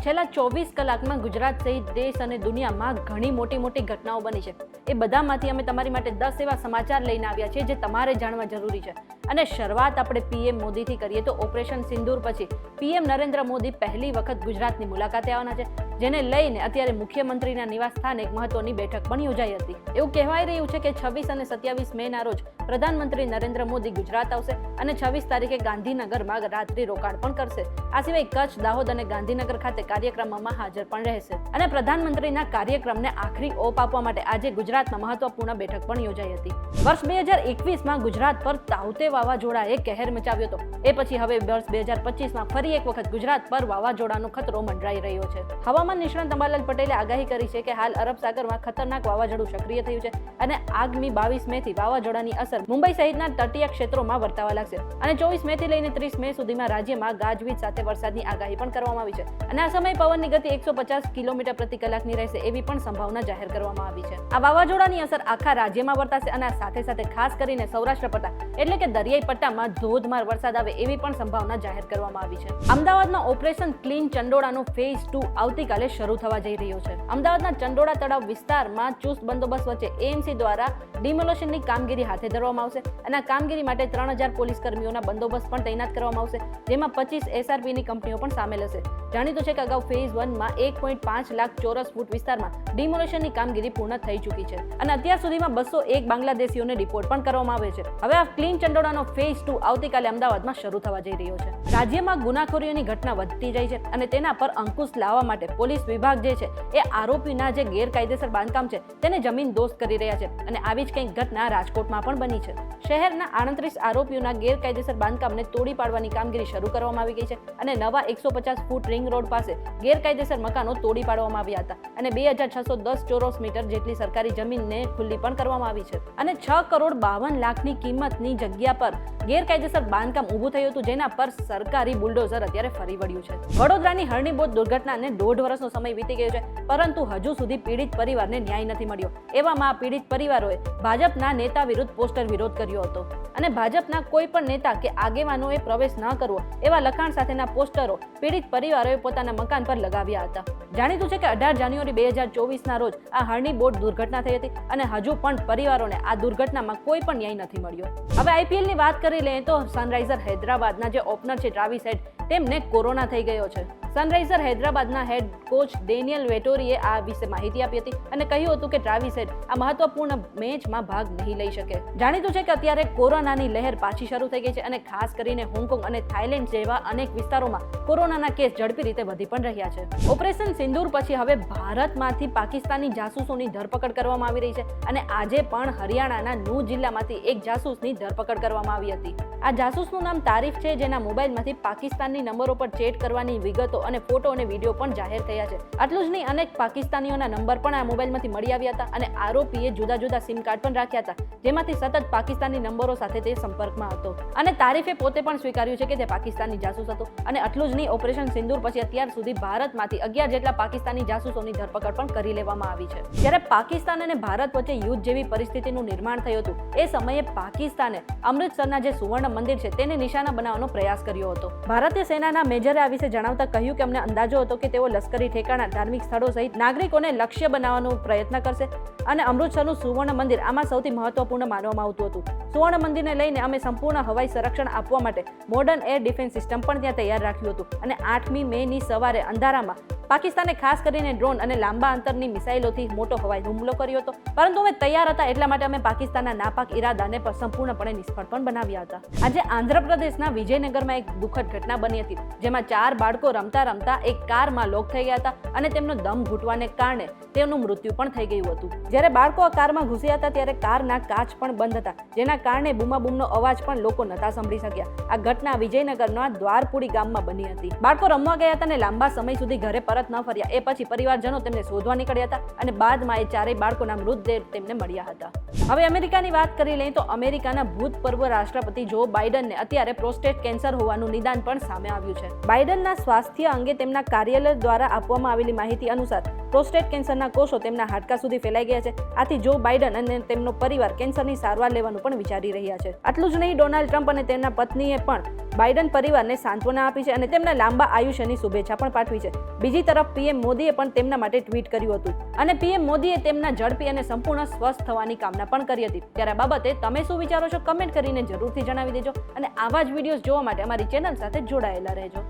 છેલ્લા 24 કલાકમાં ગુજરાત સહિત દેશ અને દુનિયામાં ઘણી મોટી ઘટનાઓ બની છે. એ બધામાંથી અમે તમારી માટે 10 એવા સમાચાર લઈને આવ્યા છીએ જે તમારે જાણવા જરૂરી છે. અને શરૂઆત આપણે પીએમ મોદીથી કરીએ તો ઓપરેશન સિંદૂર પછી પીએમ નરેન્દ્ર મોદી પહેલી વખત ગુજરાતની મુલાકાતે આવવાના છે, જેને લઈને અત્યારે મુખ્યમંત્રીના નિવાસ સ્થાને એક મહત્વની બેઠક પણ યોજાઈ હતી. એવું કહેવાય રહ્યું છે કે 26 અને 27 મેના રોજ પ્રધાનમંત્રી નરેન્દ્ર મોદી ગુજરાત આવશે અને 26 તારીખે ગાંધીનગરમાં રાત્રિ રોકાણ પણ કરશે. આ સિવાય કચ્છ, દાહોદ અને ગાંધીનગર ખાતે કાર્યક્રમમાં હાજર પણ રહેશે. અને પ્રધાનમંત્રીના કાર્યક્રમને આખરી ઓપ આપવા માટે આજે ગુજરાતમાં મહત્વપૂર્ણ બેઠક પણ યોજાઈ હતી. વર્ષ 2021માં ગુજરાત પર તાઉતે વાવાઝોડાએ કહેર મચાવ્યો હતો. એ પછી હવે વર્ષ 2025માં ફરી એક વખત ગુજરાત પર વાવાઝોડાનો ખતરો મંડરાઈ રહ્યો છે. હવામાન નિષ્ણાત અંબાલાલ પટેલે આગાહી કરી છે કે હાલ અરબ સાગરમાં ખતરનાક વાવાઝોડું સક્રિય થયું છે અને આગામી 22 મેથી વાવાઝોડાની અસર મુંબઈ સહિતના તટીય ક્ષેત્રોમાં વર્તાવા લાગશે. અને 24 મેથી લઈને 30 મે સુધીમાં રાજ્યમાં ગાજવીજ સાથે વરસાદની આગાહી પણ કરવામાં આવી છે. અને આ સમયે પવનની ગતિ 150 કિલોમીટર પ્રતિ કલાકની રહેશે એવી પણ સંભાવના જાહેર કરવામાં આવી છે. આ વાવાઝોડાની અસર આખા રાજ્યમાં વર્તાશે અને સાથે સાથે ખાસ કરીને સૌરાષ્ટ્ર પટ્ટા એટલે કે દરિયાઈ પટ્ટામાં ધોધમાર વરસાદ આવે એવી પણ સંભાવના જાહેર કરવામાં આવી છે. અમદાવાદમાં ઓપરેશન ક્લીન ચંડોળાનો ફેઝ 2 આવતીકાલે શરૂ થવા જઈ રહ્યો છે. અમદાવાદના ચંડોળા તળાવ વિસ્તારમાં ચુસ્ત બંદોબસ્ત વચ્ચે એએમસી દ્વારા ડિમોલેશનની કામગીરી હાથ ધરવામાં આવશે અને આ કામગીરી માટે 3000 પોલીસ કર્મીઓના બંદોબસ્ત પણ તૈનાત કરવામાં આવશે, જેમાં 25 એસઆરપીની કંપનીઓ પણ સામેલ હશે. જાણીતું છે કે અગાઉ ફેઝ 1માં 1.5 લાખ ચોરસ ફૂટ વિસ્તારમાં ડિમોલેશનની કામગીરી પૂર્ણ થઈ ચૂકી છે અને અત્યાર સુધીમાં 201 બાંગ્લાદેશીઓને રિપોર્ટ પણ કરવામાં આવે છે. હવે આ ક્લીન ચંડોળાનો ફેઝ 2 આવતીકાલે અમદાવાદમાં શરૂ થવા જઈ રહ્યો છે. રાજ્યમાં ગુનાખોરીઓની ઘટના વધતી જાય છે અને તેના પર અંકુશ લાવવા માટે પોલીસ વિભાગ જે છે એ આરોપીના જે ગેરકાયદેસર બાંધકામ છે તેને જમીન દોસ્ત કરી રહ્યા છે અને આવી જ કંઈક ઘટના રાજકોટમાં પણ બની છે. શહેરના 38 આરોપીઓના ગેરકાયદેસર બાંધકામને તોડી પાડવાની કામગીરી શરૂ કરવામાં આવી ગઈ છે અને નવા 150 ફૂટ રિંગ રોડ પાસે ગેરકાયદેસર મકાનો તોડી પાડવામાં આવ્યા હતા અને 2610 ચોરસ મીટર જેટલી સરકારી જમીનને ખુલ્લી પણ કરવામાં આવી છે. અને 6,52,00,000ની કિંમતની જગ્યા પર ગેરકાયદેસર બાંધકામ ઊભું થયું હતું, જેના પર સરકારી બુલડોઝર અત્યારે ફરી વળ્યું છે. વડોદરાની હરણી બોટ દુર્ઘટનાને 1.5 વર્ષનો સમય વીતી ગયો છે, પરંતુ હજુ સુધી પીડિત પરિવારને ન્યાય નથી મળ્યો. એવામાં પીડિત પરિવારોએ ભાજપના નેતા વિરુદ્ધ પોસ્ટર વિરોધ કર્યો હતો અને ભાજપના કોઈ પણ નેતા કે આગેવાનોએ પ્રવેશ ન કરવો એવા લખાણ સાથેના પોસ્ટરો પીડિત પરિવારોએ પોતાના મકાન પર લગાવ્યા હતા. જાણીતું છે કે 18 જાન્યુઆરી 2024ના રોજ આ હરણી બોટ દુર્ઘટના થઈ હતી અને હજુ પણ પરિવારોને આ દુર્ઘટનામાં કોઈ પણ ન્યાય નથી મળ્યો. હવે આઈપીએલની વાત કરી લઈએ તો સનરાઈઝર હૈદરાબાદના જે ઓપનર છે ટ્રાવિસ હેડ, તેમને કોરોના થઈ ગયો છે. સનરાઈઝર હૈદરાબાદના હેડ કોચ ડેનિયલ વેટોરીએ આ વિશે માહિતી આપી હતી અને કહ્યું હતું કે ટ્રાવિસ હેડ આ મહત્વપૂર્ણ મેચમાં ભાગ નહીં લઈ શકે. જાણીતું છે કે અત્યારે કોરોનાની લહેર પાછી શરૂ થઈ ગઈ છે અને ખાસ કરીને હોંગકોંગ અને થાઈલેન્ડ જેવા અનેક વિસ્તારોમાં કોરોનાના કેસ ઝડપી રીતે વધી પણ રહ્યા છે. ઓપરેશન સિંદૂર પછી હવે ભારતમાંથી પાકિસ્તાની જાસૂસોની ધરપકડ કરવામાં આવી રહી છે અને આજે પણ હરિયાણાના નૂહ જિલ્લામાંથી એક જાસૂસની ધરપકડ કરવામાં આવી હતી. આ જાસૂસનું નામ તારીફ છે, જેના મોબાઈલમાંથી પાકિસ્તાની નંબરો પર ચેટ કરવાની વિગતો અને ફોટો અને વિડીયો પણ જાહેર થયા છે. આટલું જ નહીં, અનેક પાકિસ્તાનીઓના નંબર પણ આ મોબાઈલમાંથી મળી આવ્યા હતા અને આરોપીએ જુદા જુદા સિમ કાર્ડ પણ રાખ્યા હતા, જેમાંથી સતત પાકિસ્તાની નંબરો સાથે તે સંપર્કમાં હતો. અને તારીફે પોતે પણ સ્વીકાર્યું છે કે તે પાકિસ્તાની જાસૂસ હતો. અને આટલું જ નહીં, ઓપરેશન સિંદૂર પછી અત્યાર સુધી ભારતમાંથી 11 જેટલા પાકિસ્તાની જાસૂસોની ધરપકડ પણ કરી લેવામાં આવી છે. જ્યારે પાકિસ્તાન અને ભારત વચ્ચે યુદ્ધ જેવી પરિસ્થિતિનું નિર્માણ થયું હતું, એ સમયે પાકિસ્તાને અમૃતસરના જે સુવર્ણ મંદિર છે તેને નિશાના બનાવવાનો પ્રયાસ કર્યો હતો. ભારતીય સેનાના મેજરે આ વિશે જણાવતા કહ્યું કે અમને અંદાજો હતો કે તેઓ લશ્કરી ઠેકાણા, ધાર્મિક સ્થળો સહિત નાગરિકોને લક્ષ્ય બનાવવાનો પ્રયત્ન કરશે અને અમૃતસરનું સુવર્ણ મંદિર આમાં સૌથી મહત્વપૂર્ણ માનવામાં આવતું હતું. સુવર્ણ મંદિરને લઈને અમે સંપૂર્ણ હવાઈ સંરક્ષણ આપવા માટે મોડર્ન એર ડિફેન્સ સિસ્ટમ પણ ત્યાં તૈયાર રાખ્યું હતું અને 8મી મેની સવારે અંધારામાં પાકિસ્તાને ખાસ કરીને ડ્રોન અને લાંબા અંતરની મિસાઇલોથી મોટો હવાઈ હુમલો કર્યો હતો, પરંતુ અમે તૈયાર હતા એટલા માટે અમે પાકિસ્તાનના નાપાક ઈરાદાને સંપૂર્ણપણે નિષ્ફળ પણ બનાવ્યા હતા. આજે આંધ્રપ્રદેશના વિજયનગરમાં એક દુઃખદ ઘટના બની હતી, જેમાં 4 બાળકો રમતા રમતા એક કારમાં લોક થઈ ગયા હતા અને તેમનો દમ ઘૂંટવાને કારણે તેમનું મૃત્યુ પણ થઈ ગયું હતું. જ્યારે બાળકો આ કારમાં ઘૂસ્યા હતા ત્યારે કારના કાચ પણ બંધ હતા, જેના કારણે બૂમાબૂમનો અવાજ પણ લોકો નહોતા સાંભળી શક્યા. આ ઘટના વિજયનગરના દ્વારપુરી ગામમાં બની હતી. બાળકો રમવા ગયા હતા અને લાંબા સમય સુધી ઘરે પરત ન ફર્યા. એ પછી પરિવારજનો તેમને શોધવા નીકળ્યા હતા અને બાદમાં એ ચારેય બાળકોના મૃતદેહ તેમને મળ્યા હતા. હવે અમેરિકાની વાત કરી લઈએ તો અમેરિકાના ભૂતપૂર્વ રાષ્ટ્રપતિ જો બાઇડનને અત્યારે પ્રોસ્ટેટ કેન્સર હોવાનું નિદાન પણ સામે આવ્યું છે. બાઇડનના સ્વાસ્થ્ય અંગે તેમના કાર્યાલય દ્વારા આપવામાં આવેલી માહિતી અનુસાર પ્રોસ્ટેટ કેન્સરના કોષો તેમના હાડકા સુધી ફેલાઈ ગયા છે. આથી જો બાઇડન અને તેમનો પરિવાર કેન્સરની સારવાર લેવાનું પણ વિચારી રહ્યા છે. આટલું જ નહીં, ડોનાલ્ડ ટ્રમ્પ અને તેમના પત્નીએ પણ બાઇડન પરિવારને સાંત્વના આપી છે અને તેમના લાંબા આયુષ્યની શુભેચ્છા પણ પાઠવી છે. બીજી તરફ પીએમ મોદીએ પણ તેમના માટે ટ્વીટ કર્યું હતું અને પીએમ મોદીએ તેમના ઝડપી અને સંપૂર્ણ સ્વસ્થ થવાની કામના પણ કરી હતી. ત્યારે આ બાબતે તમે શું વિચારો છો કમેન્ટ કરીને જરૂરથી જણાવી દેજો અને આવા જ વિડીયોઝ જોવા માટે અમારી ચેનલ સાથે જોડાયેલા રહેજો.